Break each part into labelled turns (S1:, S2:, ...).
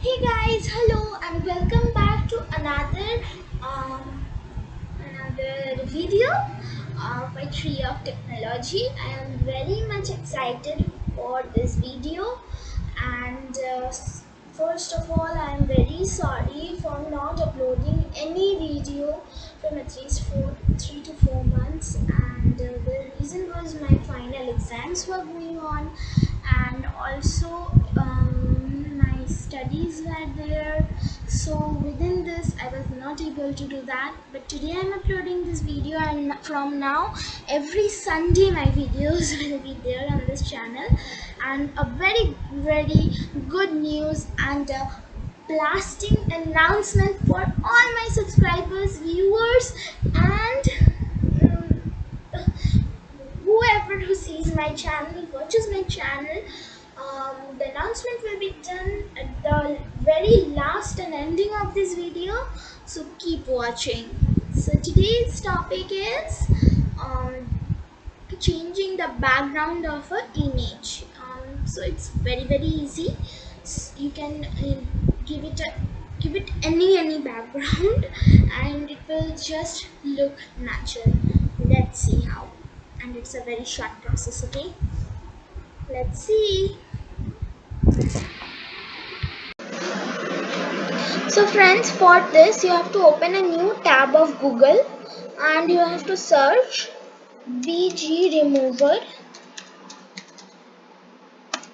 S1: Hey guys, hello and welcome back to another video by Tree of Technology. I am very much excited for this video and first of all I am very sorry for not uploading any video from at least 3 to 4 months, and the reason was my final exams were going on, and also my studies were there. So within this I was not able to do that, but today I'm uploading this video, and from now every Sunday my videos will be there on this channel. And a very good news and a blasting announcement for all my subscribers, viewers, and whoever who sees my channel, watches my channel. The announcement will be done at the very last and ending of this video, so keep watching. So today's topic is changing the background of an image. So it's very easy. You can give it any background and it will just look natural. Let's see how. And it's a very short process. Okay, let's see. So friends, for this you have to open a new tab of Google and you have to search BG remover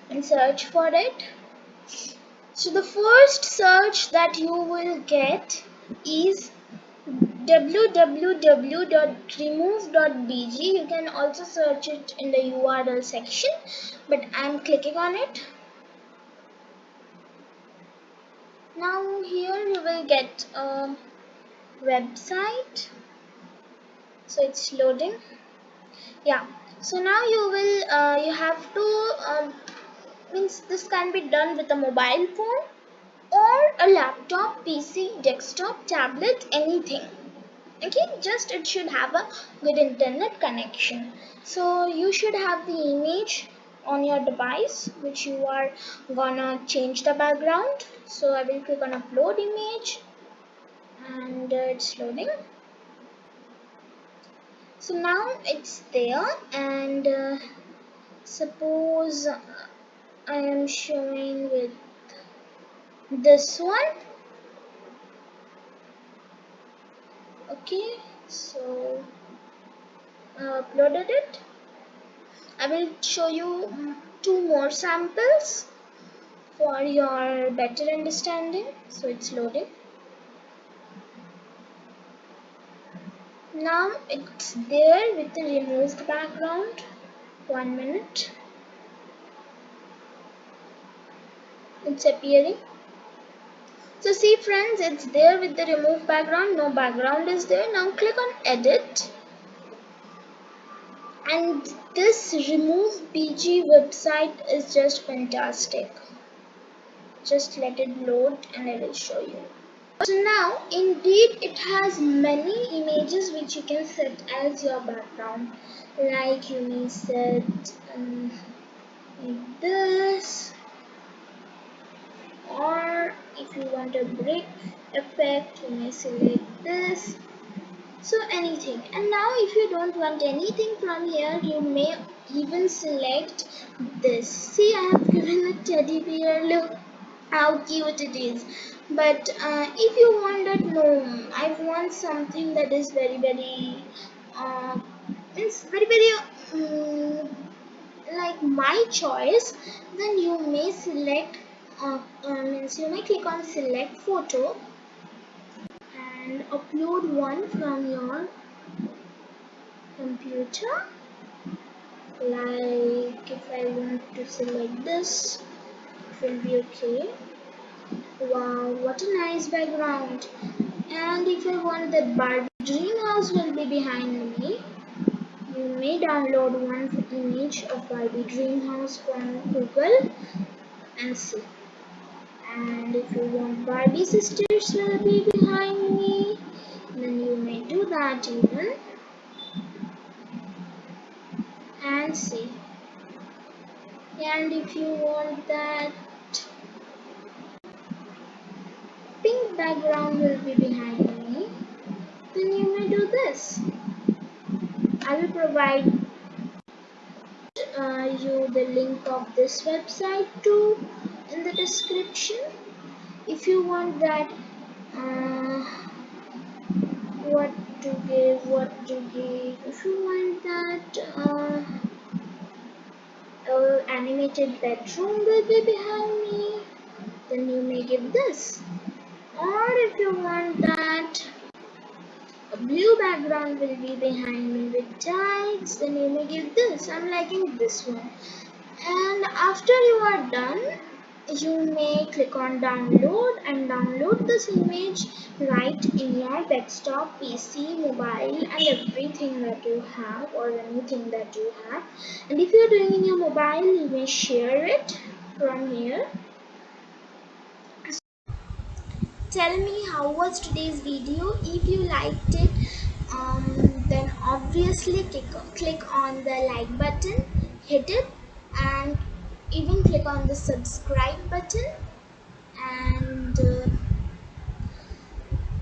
S1: and search for it. So the first search that you will get is www.remove.bg. You can also search it in the URL section, but I'm clicking on it. Now here you will get a website, so it's loading. Yeah, so now you have to means this can be done with a mobile phone or a laptop, PC, desktop, tablet, anything. Okay, just it should have a good internet connection. So you should have the image on your device which you are gonna change the background. So I will click on upload image and it's loading. So now it's there, and suppose I am showing with this one. Okay, so I uploaded it. I will show you two more samples for your better understanding. So it's loading. Now it's there with the removed background. 1 minute. It's appearing. So see friends, it's there with the remove background. No background is there. Now click on edit. And this remove BG website is just fantastic. Just let it load and I will show you. So now indeed it has many images which you can set as your background. Like you may set like this, or if you want a brick effect you may select this. So anything. And now if you don't want anything from here, you may even select this. See, I have given a teddy bear. Look how cute it is. But if you want that, no, I want something that is very it's very like my choice. Then you may select means you may click on select photo and upload one from your computer. Like if I want to select this, it will be okay. Wow, what a nice background. And if I want that Barbie dream house will be behind me, you may download one image of Barbie dream house from Google and see. And if you want Barbie sisters will be behind me, then you may do that even and see. And if you want that background will be behind me, then you may do this. I will provide you the link of this website too in the description. If you want that, uh, what to give. If you want that animated bedroom will be behind me, then you may give this. Or if you want that a blue background will be behind me with tights, then you may give this. I'm liking this one. And after you are done, you may click on download and download this image right in your desktop, PC, mobile, and everything that you have, or anything that you have. And if you're doing in your mobile, you may share it from here. Tell me how was today's video. If you liked it, then obviously click on the like button, hit it, and even click on the subscribe button. And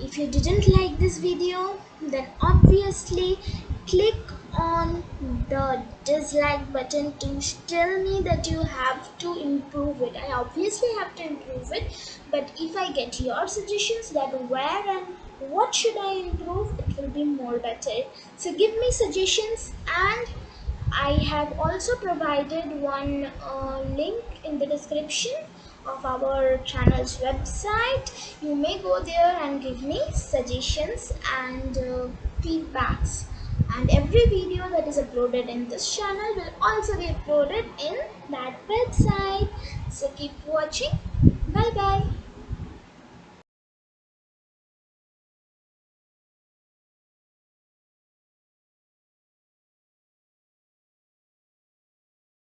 S1: if you didn't like this video, then obviously click on the dislike button to tell me that you have to improve it. I obviously have to improve it, but if I get your suggestions that where and what should I improve, it will be more better. So give me suggestions, and I have also provided one link in the description of our channel's website. You may go there and give me suggestions and feedbacks. And every video that is uploaded in this channel will also be uploaded in that website. So keep watching. Bye bye.